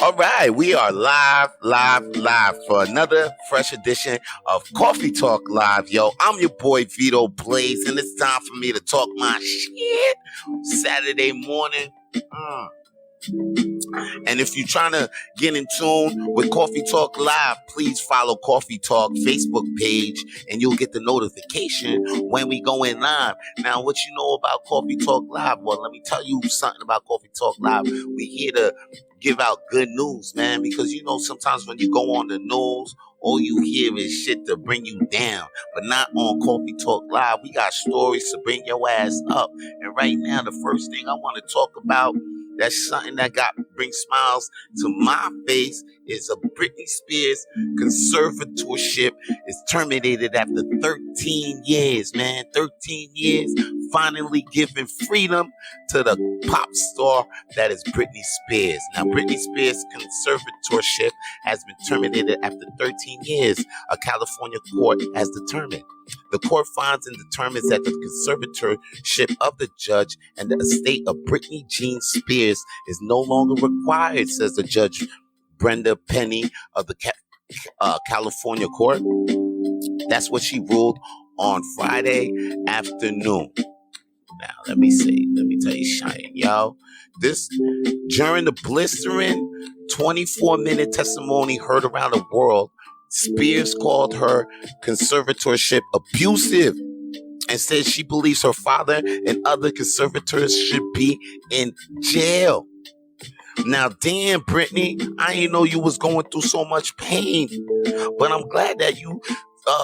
All right, we are live for another fresh edition of Coffee Talk Live. Yo, I'm your boy Vito Blaze, and it's time for me to talk my shit Saturday morning. And if you're trying to get in tune with Coffee Talk Live, please follow Coffee Talk Facebook page and you'll get the notification when we go in live. Now, what you know about Coffee Talk Live? Well, let me tell you something about Coffee Talk Live. We here to give out good news, man, because you know sometimes when you go on the news, all you hear is shit to bring you down, but not on Coffee Talk Live. We got stories to bring your ass up. And right now, the first thing I want to talk about, that's something that brings smiles to my face, is a Britney Spears conservatorship is terminated after 13 years, man. 13 years, finally giving freedom to the pop star that is Britney Spears. Now, Britney Spears' conservatorship has been terminated after 13 years, a California court has determined. The court finds and determines that the conservatorship of the judge and the estate of Britney Jean Spears is no longer required, says the judge Brenda Penny of the California court. That's what she ruled on Friday afternoon. Now, let me tell you, Cheyenne, yo. During the blistering 24-minute testimony heard around the world, Spears called her conservatorship abusive and said she believes her father and other conservators should be in jail. Now, damn, Britney, I didn't know you was going through so much pain, but I'm glad that you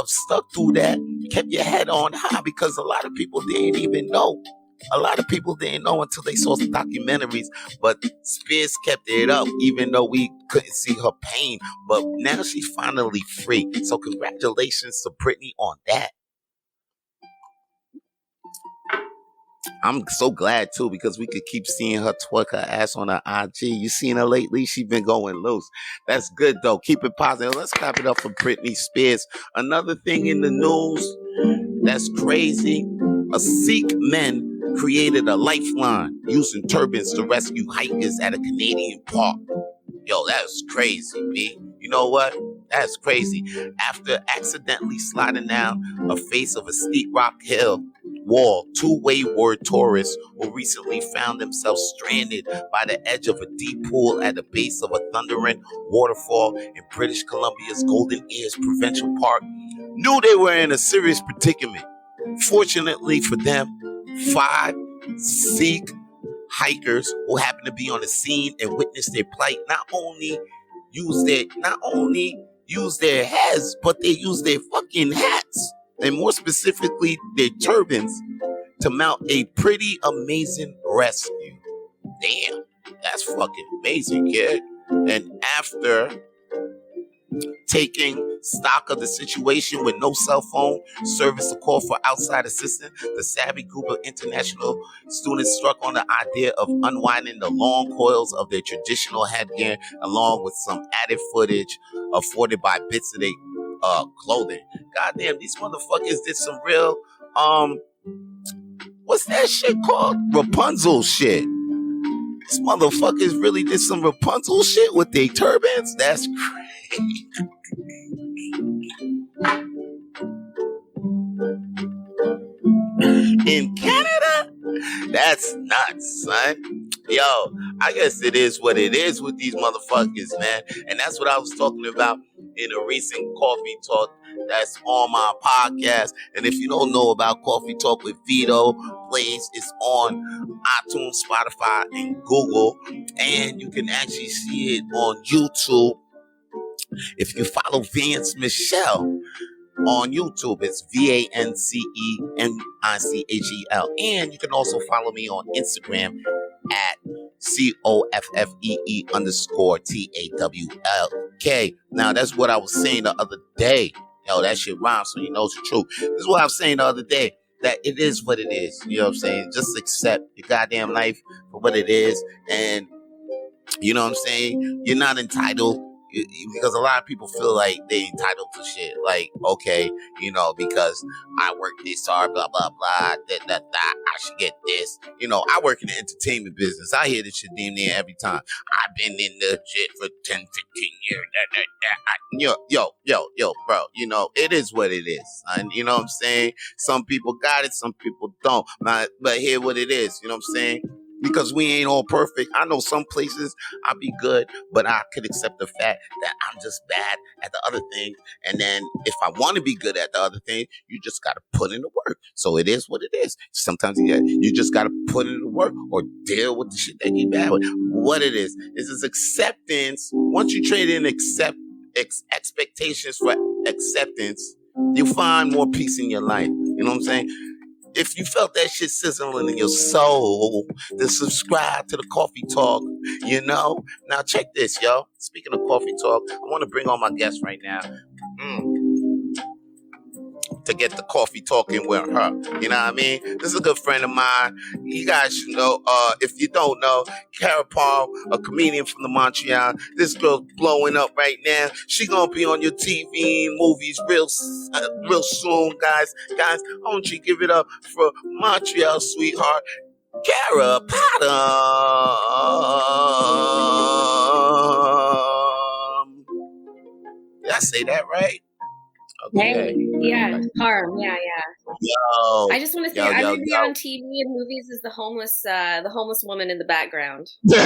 stuck through that, kept your head on high, because a lot of people didn't even know. A lot of people didn't know until they saw some documentaries, but Spears kept it up even though we couldn't see her pain. But now she's finally free. So congratulations to Britney on that. I'm so glad too, because we could keep seeing her twerk her ass on her IG. You seen her lately? She been going loose. That's good though. Keep it positive. Let's clap it up for Britney Spears. Another thing in the news that's crazy. A Sikh men created a lifeline using turbans to rescue hikers at a Canadian park. Yo, that's crazy, B. You know what? That's crazy. After accidentally sliding down a face of a steep rock hill wall, two wayward tourists who recently found themselves stranded by the edge of a deep pool at the base of a thundering waterfall in British Columbia's Golden Ears Provincial Park knew they were in a serious predicament. Fortunately for them, 5 Sikh hikers who happened to be on the scene and witnessed their plight not only used their heads, but they used their fucking hats, and more specifically their turbans, to mount a pretty amazing rescue. Damn, that's fucking amazing, kid. And after taking stock of the situation with no cell phone service to call for outside assistance, the savvy group of international students struck on the idea of unwinding the long coils of their traditional headgear, along with some added footage afforded by bits of their clothing. Goddamn, these motherfuckers did some real what's that shit called? Rapunzel shit. These motherfuckers really did some Rapunzel shit with their turbans. That's crazy. In Canada? That's nuts, son. Yo, I guess it is what it is with these motherfuckers, man. And that's what I was talking about in a recent coffee talk that's on my podcast. And if you don't know about Coffee Talk with Vito Blaze, it's on iTunes, Spotify, and Google. And you can actually see it on YouTube. If you follow Vance Michelle on YouTube, it's VANCEMICHEL. And you can also follow me on Instagram at COFFEE_TAWLK. Now, that's what I was saying the other day. Yo, that shit rhymes, so you know it's the truth. This is what I was saying the other day, that it is what it is. You know what I'm saying? Just accept your goddamn life for what it is. And you know what I'm saying? You're not entitled. because a lot of people feel like they entitled to shit. Like, okay, because I work this hard, blah blah blah, I should get this. I work in the entertainment business. I hear this shit damn near every time. I've been in the shit for 10, 15 years. Yo, bro. It is what it is. And you know what I'm saying? Some people got it, some people don't. But here what it is. You know what I'm saying? Because we ain't all perfect. I know some places I'll be good, but I could accept the fact that I'm just bad at the other thing. And then if I want to be good at the other thing, you just got to put in the work. So it is what it is. Sometimes you just got to put in the work or deal with the shit that you bad with. What it is acceptance. Once you trade in expectations for acceptance, you find more peace in your life. You know what I'm saying? If you felt that shit sizzling in your soul, then subscribe to the Coffee Talk, Now, check this, yo. Speaking of Coffee Talk, I want to bring on my guest right now. To get the coffee talking with her. You know what I mean? This is a good friend of mine. You guys should know, if you don't know, Parham, a comedian from the Montreal. This girl's blowing up right now. She gonna be on your TV and movies real soon, guys. Guys, I want you to give it up for Montreal sweetheart, Parham. Did I say that right? Okay. Hey, yeah, Parham, yeah. Yo, I just want to say, I'm gonna be on TV and movies as the homeless woman in the background. I'm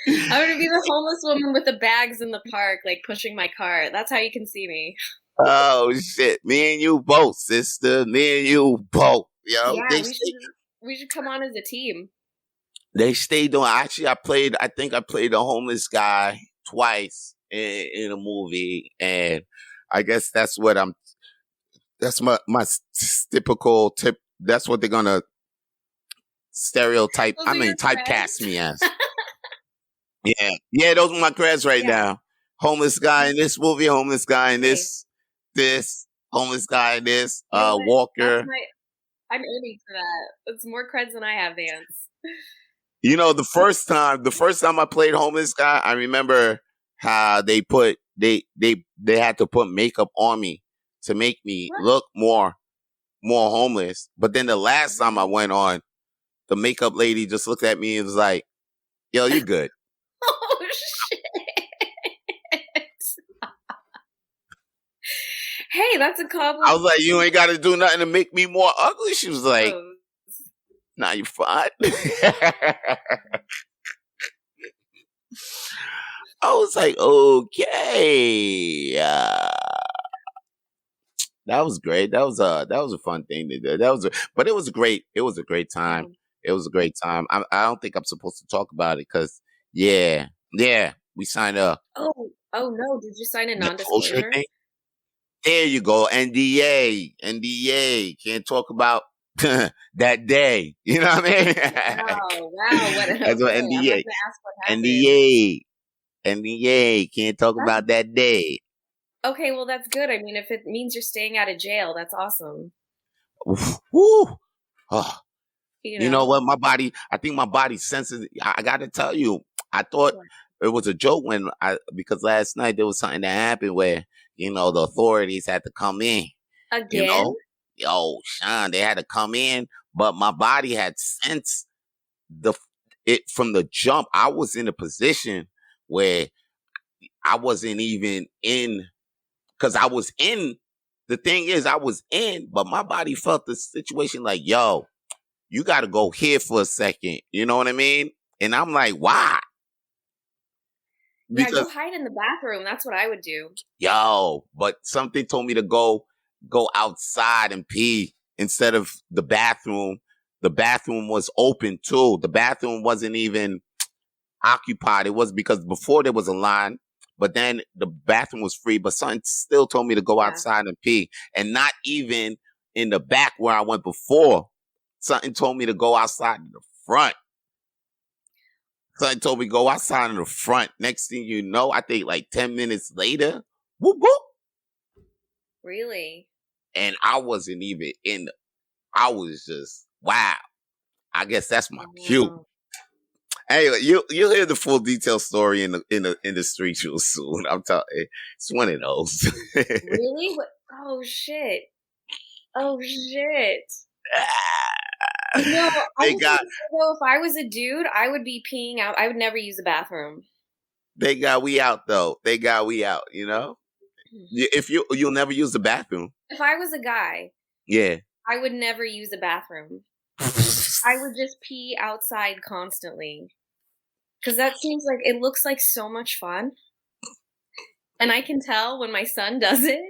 gonna be the homeless woman with the bags in the park, like pushing my cart. That's how you can see me. Oh shit! Me and you both, sister. Me and you both. Yo, yeah, we should come on as a team. They stay doing. Actually, I think I played a homeless guy twice in a movie, and I guess that's what that's my typical tip. That's what they're gonna stereotype. Typecast me as. Yeah, those are my creds right now. Homeless guy in this movie, homeless guy in this, homeless guy in this, Walker. I'm aiming for that. It's more creds than I have, Vance. The first time I played homeless guy, I remember how they had to put makeup on me to make me look more homeless. But then the last time I went on, the makeup lady just looked at me and was like, "Yo, you good." Oh shit! Hey, that's a compliment. I was like, "You ain't got to do nothing to make me more ugly." She was like, "Nah, you fine." I was like, "Okay, that was great. That was a fun thing to do. But it was great. It was a great time. It was a great time. I don't think I'm supposed to talk about it because we signed up. Oh no! Did you sign a non-disclosure thing? There you go. NDA. Can't talk about that day. You know what I mean? Wow. That's what NDA. NDA. Can't talk about that day. Okay, well that's good. I mean, if it means you're staying out of jail, that's awesome. Woo. Oh. You know what? I think my body senses. I got to tell you, I thought it was a joke because last night there was something that happened where, the authorities had to come in. Again? Yo, Sean, they had to come in, but my body had sensed it from the jump. I was in a position where I wasn't even in, because I was in. The thing is, I was in, but my body felt the situation like, yo, you got to go here for a second. You know what I mean? And I'm like, why? Yeah, go hide in the bathroom. That's what I would do. Yo, but something told me to go outside and pee instead of the bathroom. The bathroom was open too. The bathroom wasn't even occupied. It was because before there was a line, but then the bathroom was free. But something still told me to go outside and pee, and not even in the back where I went before. Something told me to go outside in the front. Something told me to go outside in the front. Next thing you know, I think like 10 minutes later, whoop, whoop. Really? And I wasn't even I was just, wow. I guess that's my cue. Anyway, you'll hear the full detailed story in the street show soon. I'm telling you, it's one of those. Really? What? Oh shit! Oh shit! No, I They just got want to say though, if I was a dude, I would be peeing out. I would never use the bathroom. they got we out though. They got we out. You know, if you'll never use the bathroom. If I was a guy, Yeah. I would never use the bathroom. I would just pee outside constantly. Because that seems like it looks like so much fun. And I can tell when my son does it,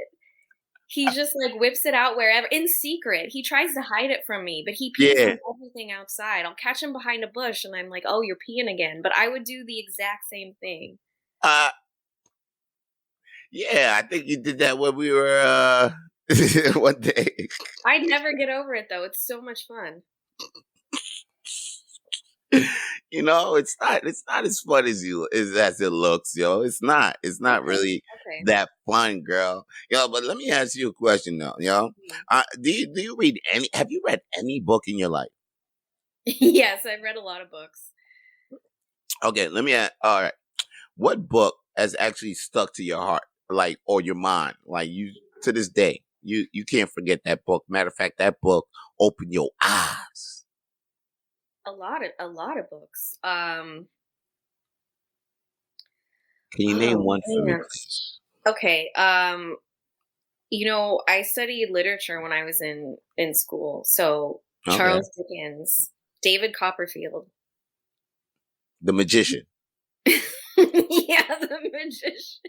he just like whips it out wherever in secret. He tries to hide it from me, but he pees Yeah. on everything outside. I'll catch him behind a bush and I'm like, oh, you're peeing again. But I would do the exact same thing. Yeah, I think you did that when we were one day. I'd never get over it though. It's so much fun. You know, it's not as fun as it looks, yo. It's not really Okay. that fun, girl. Yo, but let me ask you a question though, yo. Do you read have you read any book in your life? Yes, I've read a lot of books. Okay, let me ask, all right. What book has actually stuck to your heart, like, or your mind? Like, you, to this day, you can't forget that book. Matter of fact, that book opened your eyes. A lot of books. Can you name one for me, please? Okay. You know, I studied literature when I was in school. So Okay. Charles Dickens, David Copperfield. The Magician. Yeah, the magician.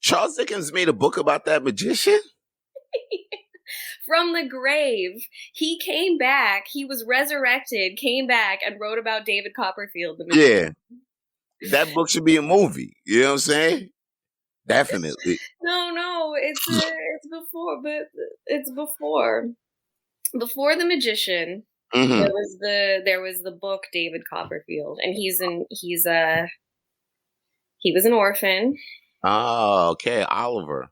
Charles Dickens made a book about that magician? From the grave. He came back. He was resurrected, came back, and wrote about David Copperfield, the magician. Yeah. That book should be a movie. You know what I'm saying? Definitely. No, it's before, but it's before the magician. Mm-hmm. There was the book David Copperfield, and he was an orphan. Oh, okay, Oliver.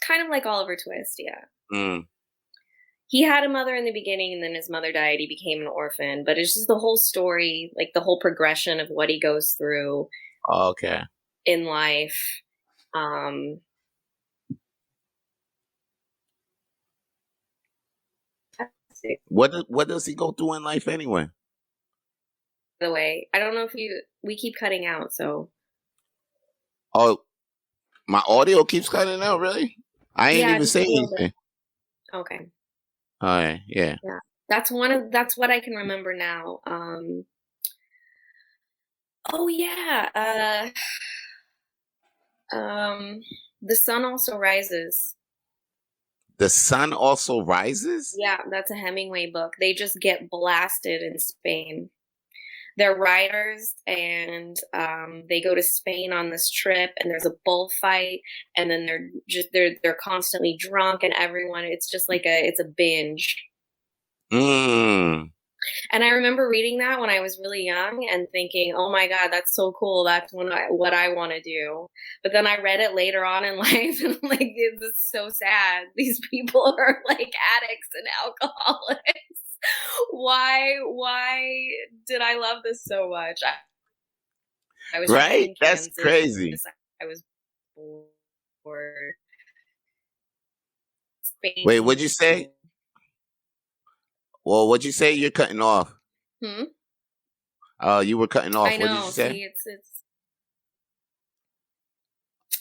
Kind of like Oliver Twist, yeah. Mm. He had a mother in the beginning, and then his mother died. He became an orphan, but it's just the whole story, like the whole progression of what he goes through. Okay. In life. What does he go through in life anyway? By the way, I don't know if we keep cutting out, so. Oh, my audio keeps cutting out, really? I ain't even saying anything. Okay. All right, yeah. Yeah. That's what I can remember now. Oh yeah. The Sun Also Rises. The Sun Also Rises? Yeah, that's a Hemingway book. They just get blasted in Spain. They're writers, and they go to Spain on this trip, and there's a bullfight, and then they're constantly drunk, and everyone, it's just like it's a binge. And I remember reading that when I was really young and thinking, oh my God, that's so cool. That's what I want to do. But then I read it later on in life and I'm like, this is so sad. These people are like addicts and alcoholics. Why did I love this so much? I was right? That's crazy. I was bored. Wait, what'd you say? Well, what'd you say? You're cutting off. You were cutting off. I know. What did you say? See, it's.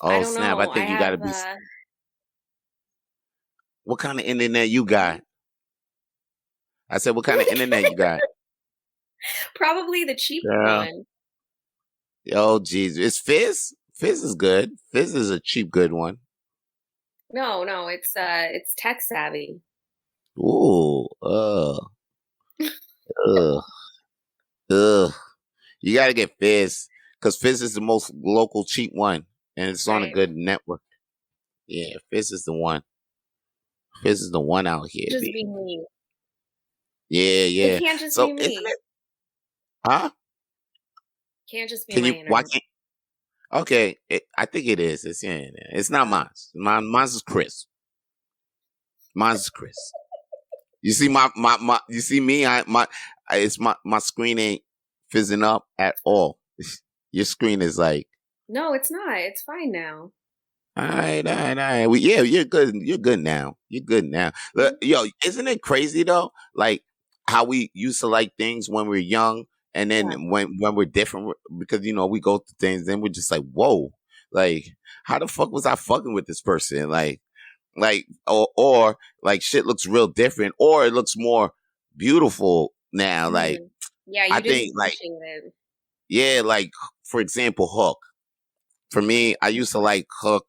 Oh snap! I think you gotta be. What kind of internet you got? I said, what kind of internet you got? Probably the cheap one. Oh, jeez. It's Fizz? Fizz is good. Fizz is a cheap, good one. No, it's tech savvy. Ooh, You gotta get Fizz, because Fizz is the most local cheap one, and it's on a good network. Yeah, Fizz is the one. Fizz is the one out here. Just be me. Yeah. It can't just be me. Isn't it? Huh? Can't just be my internet. Why can't? Okay, I think it is. It's not mine. Mine's is Chris. Mine's is Chris. You see you see me. it's my screen ain't fizzing up at all. Your screen is like, No, it's not. It's fine now. all right, all right, all right. Well, yeah, you're good. You're good now. You're good now. Look, yo, isn't it crazy though? Like how we used to like things when we are young, and Yeah. then when we're different, because we go through things, then we're just like, whoa, like how the fuck was I fucking with this person? Like or like shit looks real different, or it looks more beautiful now. Like Yeah, I you didn't think, like, appreciate it. yeah, like for example, Hook. For me, I used to like Hook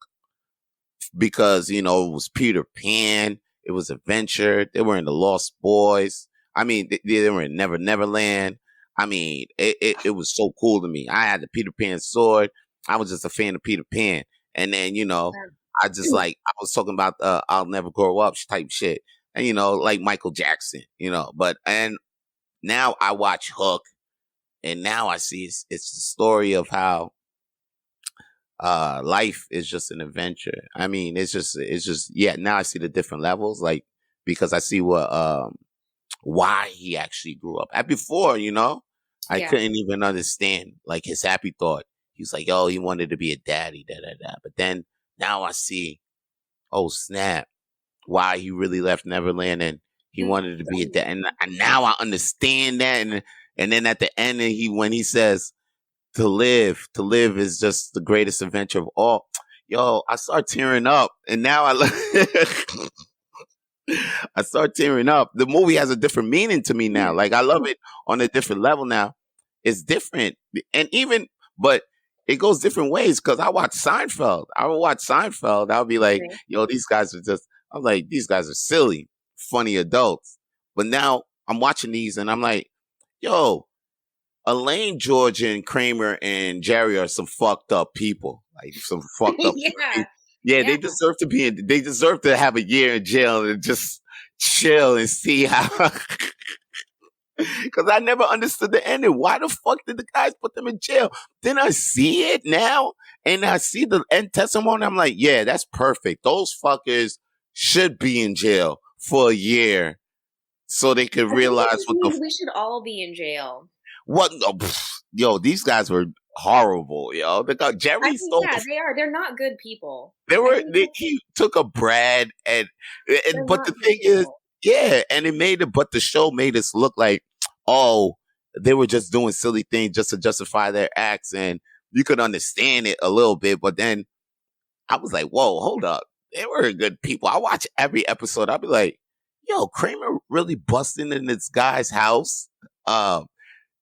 because it was Peter Pan, it was adventure. They were in the Lost Boys. I mean, they were in Never Neverland. I mean, it was so cool to me. I had the Peter Pan sword. I was just a fan of Peter Pan, and then I just like I was talking about I'll never grow up type shit, and like Michael Jackson, But and now I watch Hook, and now I see it's the story of how life is just an adventure. I mean, it's just yeah, now I see the different levels, like, because I see why he actually grew up. At before, I Yeah. couldn't even understand like his happy thought. He was like, oh, he wanted to be a daddy, da da da. But then now I see, oh snap, why he really left Neverland, and he wanted to be a dad. And now I understand that. And then at the end, when he says, to live is just the greatest adventure of all. Yo, I start tearing up, and now I start tearing up. The movie has a different meaning to me now. Like I love it on a different level now. It's different, and even but it goes different ways. Because I watch Seinfeld. I would watch Seinfeld. I'll be like, Okay. yo, these guys are just. I'm like, these guys are silly, funny adults. But now I'm watching these, and I'm like, yo, Elaine, George, and Kramer and Jerry are some fucked up people. Like some fucked up people. Yeah. Yeah, Yeah. they deserve to be in. They deserve to have a year in jail and just chill and see how. Because I never understood the ending. Why the fuck did the guys put them in jail? Then I see it now, and I see the end testimony. I'm like, yeah, that's perfect. Those fuckers should be in jail for a year so they could I think it realize just what the means we should all be in jail. what. Oh, yo, these guys were horrible. Yo, because I Jerry think, stole. yeah, they are. They're not good people. They I were. think He took a Brad, and they're but not the good thing is, people. yeah, and it made it. But the show made us look like, oh, they were just doing silly things just to justify their acts, and you could understand it a little bit. But then I was like, whoa, hold up, they were good people. I watch every episode. I'll be like, yo, Kramer really busting in this guy's house,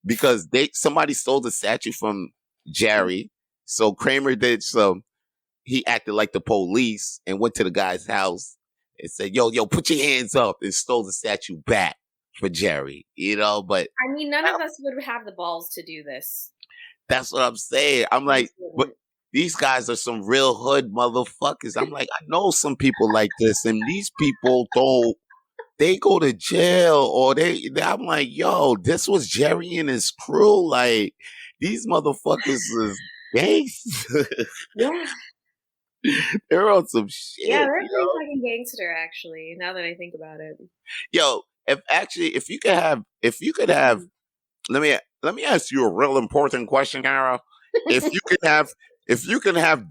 because somebody stole the statue from Jerry, so Kramer did some. He acted like the police and went to the guy's house and said, yo, put your hands up, and stole the statue back for Jerry, But I mean, none of us would have the balls to do this. that's what I'm saying. I'm like, but these guys are some real hood motherfuckers. I'm like, I know some people like this, and these people don't. They go to jail, or I'm like, yo, this was Jerry and his crew. Like, these motherfuckers is gangsters. Yeah. They're on some Yeah, shit, they're pretty fucking gangster, actually, now that I think about it. Yo, if you could have, let me ask you a real important question, Kara. If you could have, if you can have,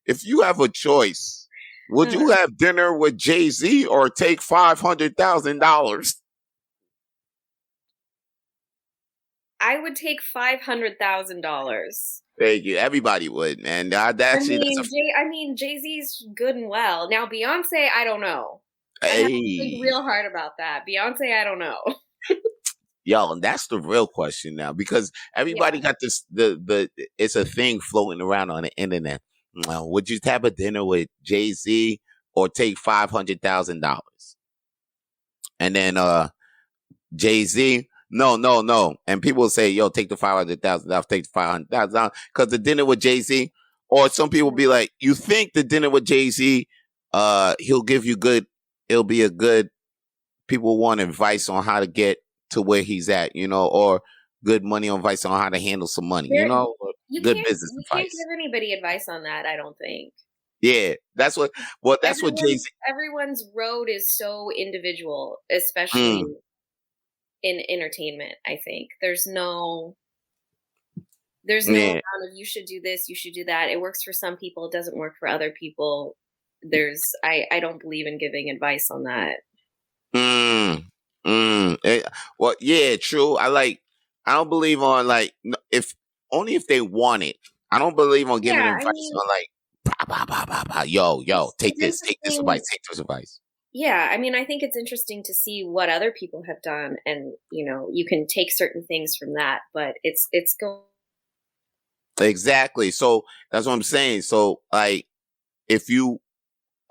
if you have a choice, would you have dinner with Jay-Z or take $500,000? I would take $500,000. Thank you. Everybody would, man. I mean, Jay-Z's good and well. Now, Beyonce, I don't know. I have to think real hard about that. Beyonce, I don't know. Yo, and that's the real question now, because everybody got this. It's a thing floating around on the internet. Would you have a dinner with Jay-Z or take $500,000? And then Jay-Z, no. And people will say, yo, take the $500,000, take the $500,000, because the dinner with Jay-Z, or some people be like, you think the dinner with Jay-Z, he'll give you it'll be a good, people want advice on how to get to where he's at, or good money on advice on how to handle some money, good business You can't advice. give anybody advice on that, I don't think. Yeah, that's what Jay-Z. Everyone's road is so individual, especially in entertainment. I think there's no Yeah. amount of you should do this, you should do that. It works for some people, it doesn't work for other people. I don't believe in giving advice on that. Well, yeah, true. I don't believe on if only if they want it. I don't believe on giving Yeah, I advice mean, on like, bah, bah, bah, bah, bah. Yo, take it's this advice, interesting. take this advice. Yeah, I mean, I think it's interesting to see what other people have done, and you can take certain things from that, but it's going. Exactly. So that's what I'm saying. So like, if you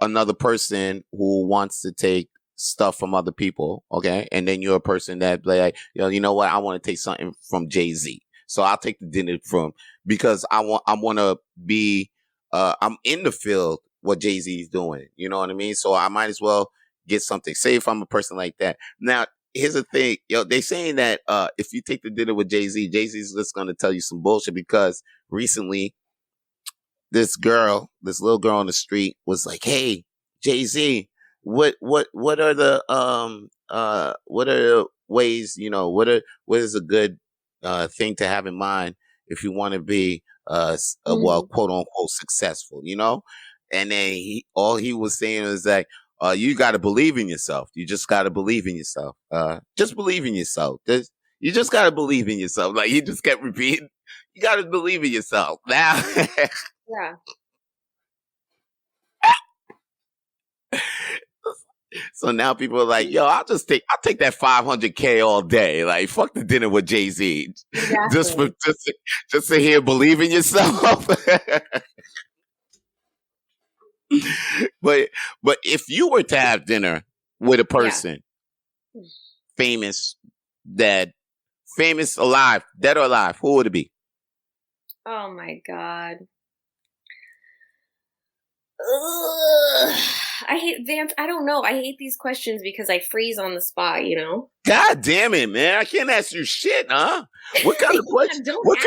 another person who wants to take stuff from other people, okay, and then you're a person that like, you know what, I want to take something from Jay-Z, so I'll take the dinner from because I want to be I'm in the field what Jay-Z is doing, you know what I mean? So I might as well get something. Say if I'm a person like that. Now here's the thing, they saying that if you take the dinner with Jay-Z, Jay-Z's just going to tell you some bullshit because recently this little girl on the street was like, "Hey, Jay-Z, what are the what are the ways, what is a good thing to have in mind if you want to be well, Mhm. quote unquote successful, you know?" And then all he was saying was like, you got to believe in yourself. You just got to believe in yourself. Just believe in yourself. You just got to believe in yourself. Like he just kept repeating, you got to believe in yourself. Now Yeah. so now people are like, yo, I'll take that 500K all day. Like, fuck the dinner with Jay-Z. Just for Exactly. just to hear believe in yourself. but if you were to have dinner with a Yeah. person famous, famous alive, dead or alive, who would it be? Oh my God. Ugh. I hate Vance. I don't know. I hate these questions because I freeze on the spot, God damn it, man. I can't ask you shit, huh? What kind of questions Yeah, don't ask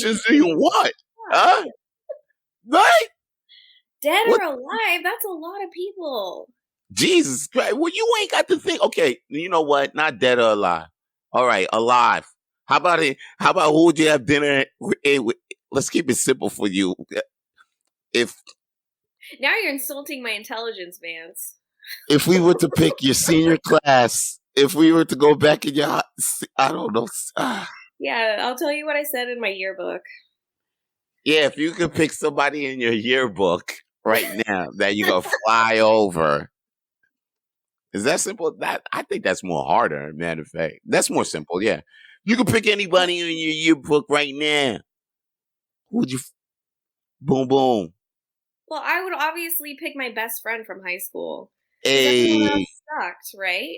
me do you anything. want? Fuck. Huh? Right? Dead What or alive, that's a lot of people. Jesus Christ. Well, you ain't got to think. Okay, you know what? Not dead or alive. All right, alive. How about it? How about who would you have dinner with? Let's keep it simple for you. If Now you're insulting my intelligence, Vance. we were to pick your senior class, if we were to go back in your, I don't know. Yeah, I'll tell you what I said in my yearbook. Yeah, if you could pick somebody in your yearbook right now that you go fly over. Is that simple? That I think that's more harder. Matter of fact, that's more simple. Yeah, you can pick anybody in your yearbook right now. Who would you? Boom, boom. Well, I would obviously pick my best friend from high school because everyone Hey, else sucked, right?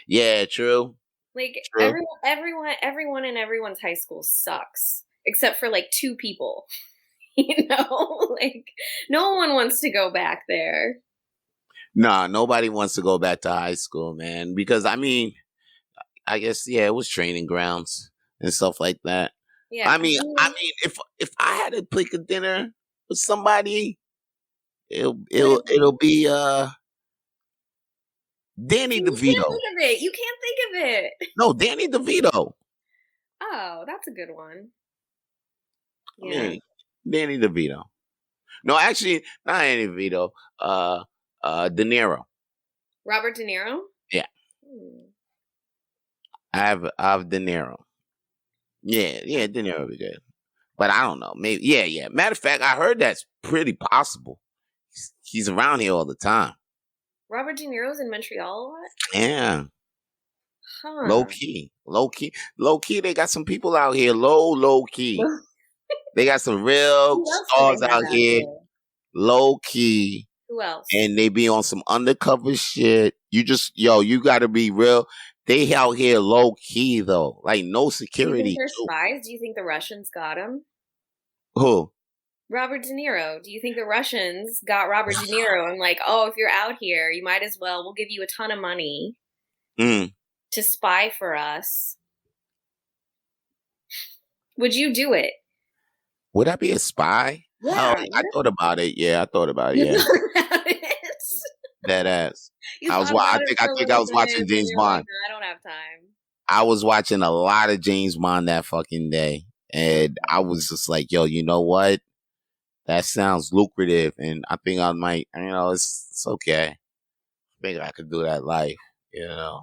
yeah, true, Like true. everyone in everyone's high school sucks except for like two people. Like no one wants to go back there. Nah, nobody wants to go back to high school, man. Because I mean, I guess yeah, it was training grounds and stuff like that. Yeah, I mean, if I had to pick a dinner with somebody, it'll be Danny you can't DeVito. think of it. You can't think of it. No, Danny DeVito. Oh, that's a good one. I Yeah. mean, Danny DeVito. No, actually, not Danny DeVito. De Niro. Robert De Niro? Yeah, Hmm. I have De Niro. Yeah, De Niro would be good. But I don't know. Maybe, yeah. Matter of fact, I heard that's pretty possible. He's around here all the time. Robert De Niro's in Montreal a lot? Yeah, low Huh. key, low key, low key. They got some people out here, low key. They got some real Who else do they stars have out out here, here? low key, Who else? and they be on some undercover shit. You got to be real. They out here low key though, like no Do you think security they're too. spies? Do you think the Russians got him? Who? Robert De Niro. Do you think the Russians got Robert De Niro and like, oh, if you're out here, you might as well, we'll give you a ton of money Mm. to spy for us. Would you do it? Would I be a spy? Hell, Yeah. I thought about it. Yeah, I thought about it. You Yeah, thought about it. that ass. You thought I about it think for a I little was bit, watching then James you're like, Bond. no, I don't have time. I was watching a lot of James Bond that fucking day, and I was just like, yo, you know what? That sounds lucrative, and I think I might, it's okay. I think I could do that life, you know.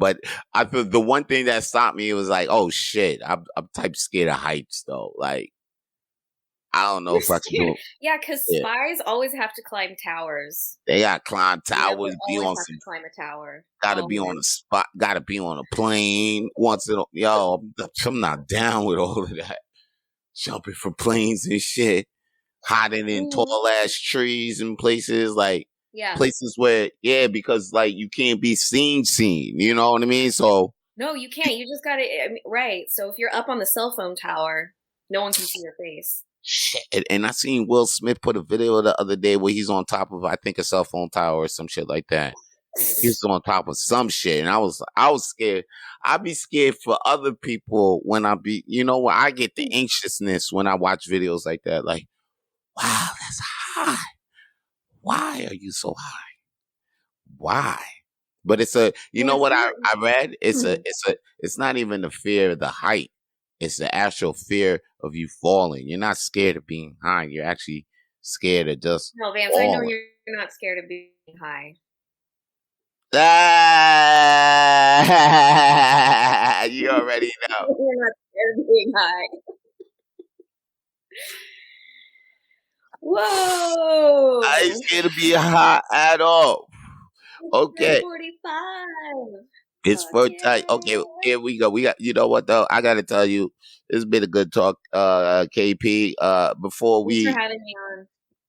But I feel the one thing that stopped me was like, oh shit, I'm type scared of heights though. Like, I don't know You're if I could do scared. Yeah, because it. spies always have to climb towers. They got climb Yeah, they towers, be always on have to some, climb a tower. gotta be on a Always. spot, gotta be on a plane. Once it, yo, I'm not down with all of that. Jumping from planes and shit, hiding in Mhm. tall ass trees and places like Yeah. places where, yeah, because like you can't be seen. You know what I mean? So No, you can't. You just gotta, right. So if you're up on the cell phone tower, no one can see your face. shit. And I seen Will Smith put a video the other day where he's on top of, I think, a cell phone tower or some shit like that. He's on top of some shit, and I was scared. I'd be scared for other people when I be, when I get the anxiousness when I watch videos like that. Like, wow, that's high. Why are you so high? Why? But it's a, you Well, know if what you're, I read? It's not even the fear of the height. It's the actual fear of you falling. You're not scared of being high. You're actually scared of just no, Vance, I know falling. you're not scared of being high. Ah, you already know. You're not scared of being high. I ain't Whoa! scared to be high at all. It's Okay. 45. It's Fuck for tight. Okay, yeah. here we go. We got, you know what though? I gotta tell you, it's been a good talk, KP. Before Thanks for we, having me on.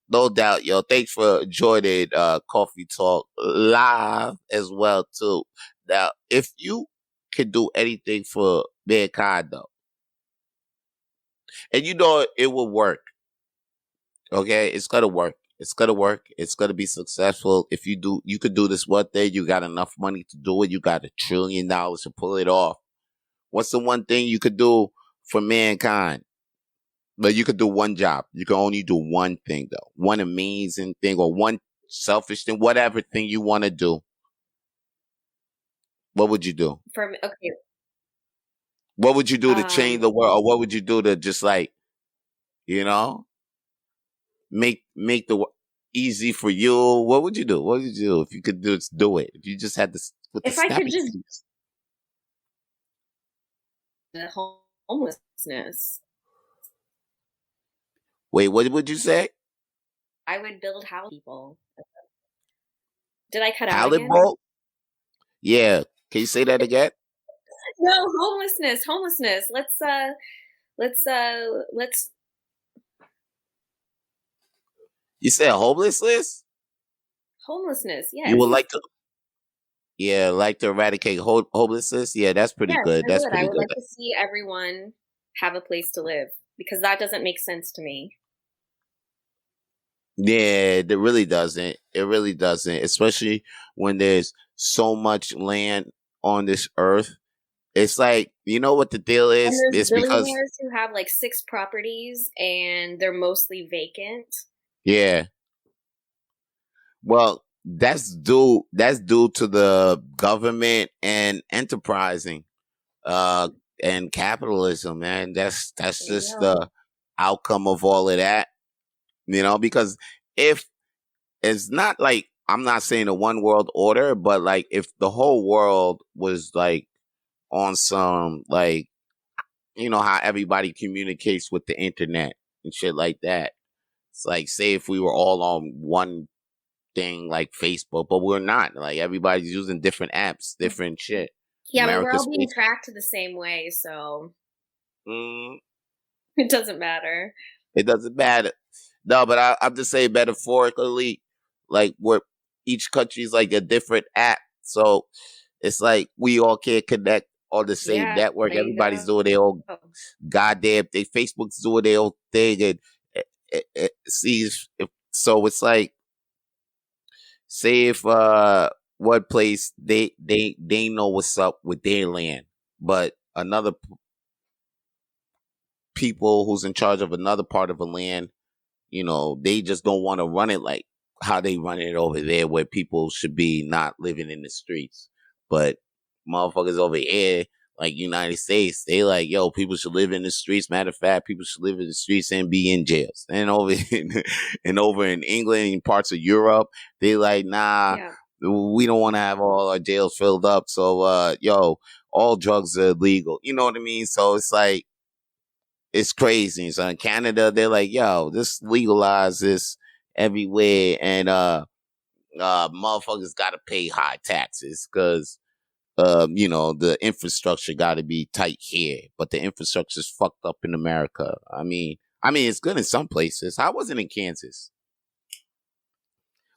no doubt, yo, thanks for joining Coffee Talk live as well too. Now, if you could do anything for mankind though, and you know it will work, okay, it's gonna work. It's gonna work. It's gonna be successful. If you could do this one thing. You got enough money to do it. You got $1 trillion to pull it off. What's the one thing you could do for mankind? But you could do one job. You can only do one thing though. One amazing thing or one selfish thing, whatever thing you want to do. What would you do? Okay. What would you do to change Um, the world? Or what would you do to just like, you know, make the easy for you? What would you do? What would you do if you could do it? If you just had this with the if I could snappy just fingers. the homelessness, Wait, what would you say? I would build house people. Did I cut out Pallet again? bolt? Yeah. Can you say that again? No, homelessness. Let's You said homelessness? homelessness. You would Yes. like to, yeah, like to eradicate homelessness? Yeah, that's pretty Yes, good. I That's would. I pretty would good. like to see everyone have a place to live because that doesn't make sense to me. Yeah, it really doesn't. It really doesn't. Especially when there's so much land on this earth. It's like, you know what the deal And is? there's It's because, billionaires who have like 6 properties and they're mostly vacant. yeah. Well, that's due to the government and enterprising, uh, and capitalism, man. That's There you just go. the outcome of all of that. Because if it's not like, I'm not saying a one world order, but like if the whole world was like on some like, how everybody communicates with the internet and shit like that. It's like, say if we were all on one thing like Facebook, but we're not. Like everybody's using different apps, different shit. Yeah, but we're America's all being space. tracked the same way, so Mm, it doesn't matter. it doesn't matter. No, but I'm just saying metaphorically, like where each country's like a different app. So it's like we all can't connect on the same Yeah, network. there you Everybody's go. doing their own goddamn thing. Facebook's doing their own thing, and so it's like, say if one place they know what's up with their land, but another people who's in charge of another part of a land, they just don't want to run it like how they run it over there, where people should be not living in the streets, but motherfuckers over here like United States, they like, yo, people should live in the streets. Matter of fact, people should live in the streets and be in jails. And over in England and parts of Europe, they like, nah, Yeah. we don't want to have all our jails filled up. So, yo, all drugs are illegal. You know what I mean? So it's like, it's crazy. So in Canada, they're like, yo, just legalize this everywhere, and motherfuckers got to pay high taxes because the infrastructure got to be tight here, but the infrastructure's fucked up in America. I mean, it's good in some places. How was it in Kansas,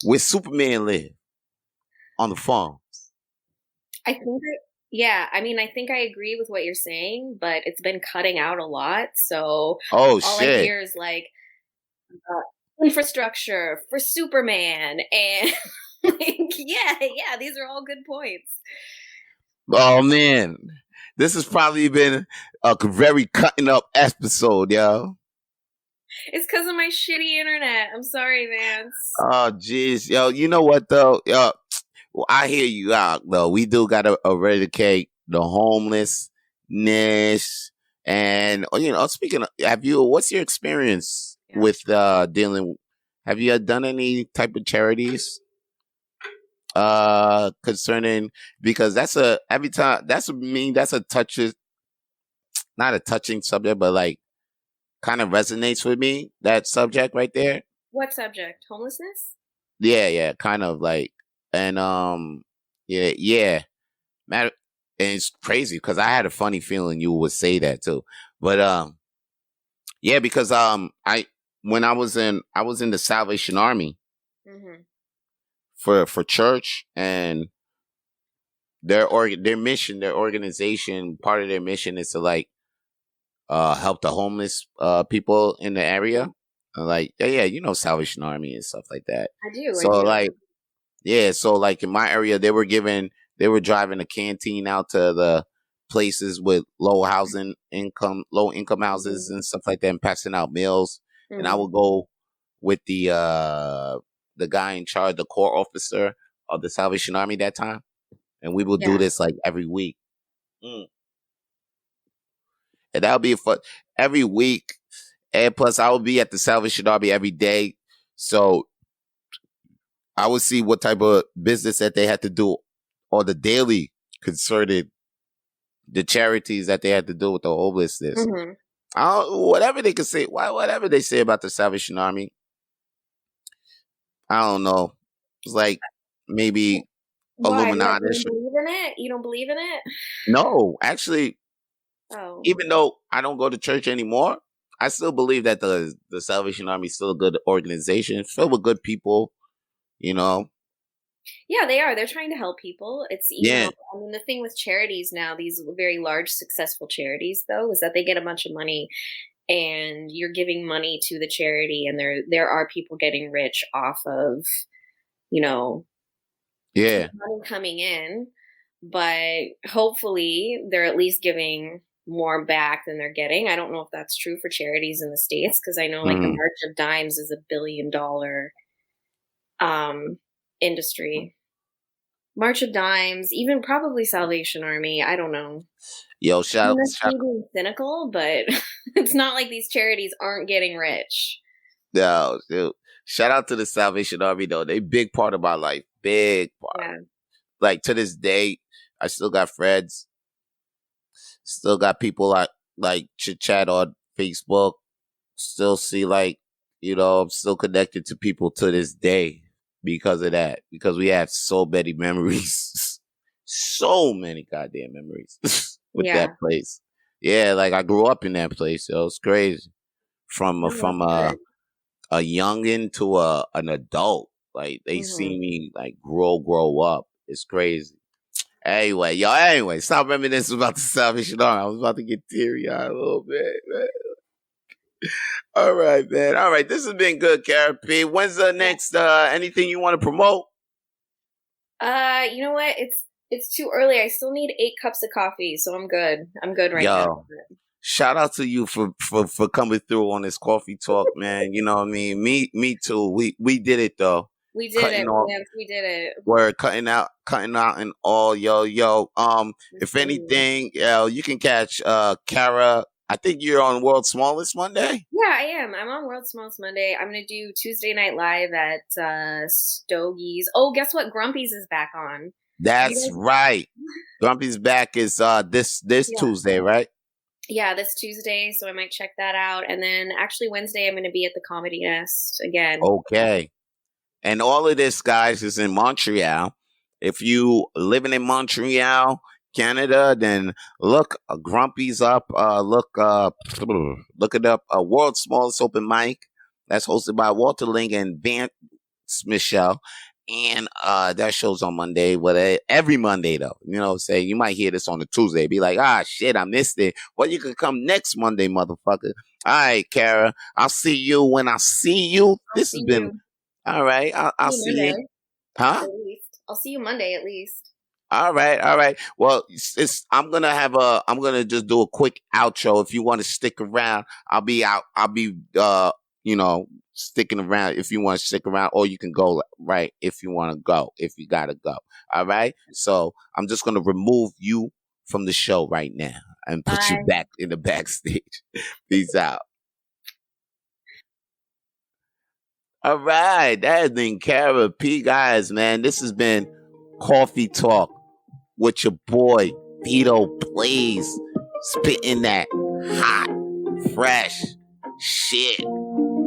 where Superman lived on the farm? I think yeah, I mean, I think I agree with what you're saying, but it's been cutting out a lot. So Oh all I shit! hear is like infrastructure for Superman and like, yeah, these are all good points. Oh man, this has probably been a very cutting up episode, yo. It's because of my shitty internet. I'm sorry, Vance. Oh jeez, yo. You know what though? Well, I hear you out though. We do gotta eradicate the homelessness, and speaking of, what's your experience with dealing? Have you done any type of charities concerning, because that's a every time that's a mean that's a not a touching subject, but like kind of resonates with me, that subject right there. What subject? Homelessness? Yeah, kind of like, and yeah. Matter, and it's crazy because I had a funny feeling you would say that too. But yeah, because when I was in the Salvation Army for church, and their mission, their organization, part of their mission is to like help the homeless people in the area. Like Salvation Army and stuff like that. I do. So like, yeah, so like in my area, they were driving a canteen out to the places with low income houses and stuff like that, and passing out meals. And I would go with the guy in charge, the corps officer of the Salvation Army that time, and we would do this like every week. And that would be fun every week. And plus, I would be at the Salvation Army every day, so I would see what type of business that they had to do, or the daily concerted, the charities that they had to do with the homelessness. Whatever they could say, whatever they say about the Salvation Army, I don't know. It's like maybe Illuminati. You don't believe in it? You don't believe in it? No, actually, even though I don't go to church anymore, I still believe that the Salvation Army is still a good organization, filled with good people. Yeah, they are. They're trying to help people. It's I mean, the thing with charities now, these very large, successful charities, though, is that they get a bunch of money, and you're giving money to the charity, and there are people getting rich off of, money coming in. But hopefully, they're at least giving more back than they're getting. I don't know if that's true for charities in the States, because I know like the March of Dimes is $1 billion industry. March of Dimes, even probably Salvation Army. I don't know. Yo, being cynical, but it's not like these charities aren't getting rich. No, dude. Shout out to the Salvation Army though. They big part of my life. Big part. Yeah. Like to this day, I still got friends. Still got people like chit chat on Facebook. Still see I'm still connected to people to this day because of that. Because we have so many memories. So many goddamn memories with that place. Yeah, like I grew up in that place. So it's crazy. From a youngin to an adult. Like they see me like grow up. It's crazy. Anyway, stop reminiscing about the Salvation Army. I was about to get teary-eyed a little bit, man. All right, man. All right, this has been good, Kara P. When's the next anything you want to promote? You know what? It's too early. I still need 8 cups of coffee, so I'm good. I'm good right now. Shout out to you for coming through on this coffee talk, man. You know what I mean? Me too. We did it though. We did cutting it, off. Lance. We did it. We're cutting out and all. Yo. If anything, you can catch Kara. I think you're on World's Smallest Monday. Yeah, I am. I'm on World's Smallest Monday. I'm gonna do Tuesday Night Live at Stogie's. Oh, guess what? Grumpy's is back on. That's right. Grumpy's back is this Tuesday, right? Yeah, this Tuesday, so I might check that out. And then actually Wednesday I'm going to be at the Comedy Nest again. Okay. And all of this, guys, is in Montreal. If you living in Montreal, Canada, then look Grumpy's up. Look it up. World's Smallest Open Mic. That's hosted by Walter Ling and Vance Michelle. And that show's on Monday, but every Monday though. You know, say you might hear this on a Tuesday, be like, shit, I missed it. Well, you can come next Monday, motherfucker. All right, Kara, I'll see you when I see you. This has been all right. I'll see you. Huh? At least. I'll see you Monday at least. All right. Well, I'm gonna just do a quick outro. If you want to stick around, I'll be sticking around if you want to stick around, or you can go right if you want to go, if you gotta go. All right. So I'm just gonna remove you from the show right now and put you back in the backstage. Peace out. All right. That has been Kara P. Guys, man, this has been Coffee Talk with your boy Vito Blaze, spitting that hot, fresh shit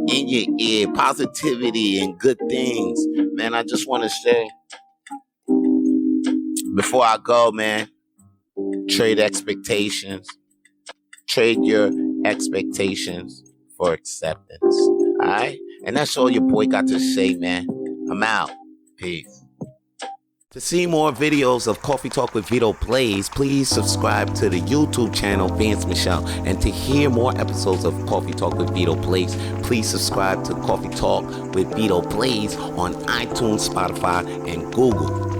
in your ear, positivity and good things. Man, I just want to say, before I go, man, trade expectations. Trade your expectations for acceptance. All right? And that's all your boy got to say, man. I'm out. Peace. To see more videos of Coffee Talk with Vito Blaze, please subscribe to the YouTube channel Vance Michelle. And to hear more episodes of Coffee Talk with Vito Blaze, please subscribe to Coffee Talk with Vito Blaze on iTunes, Spotify, and Google.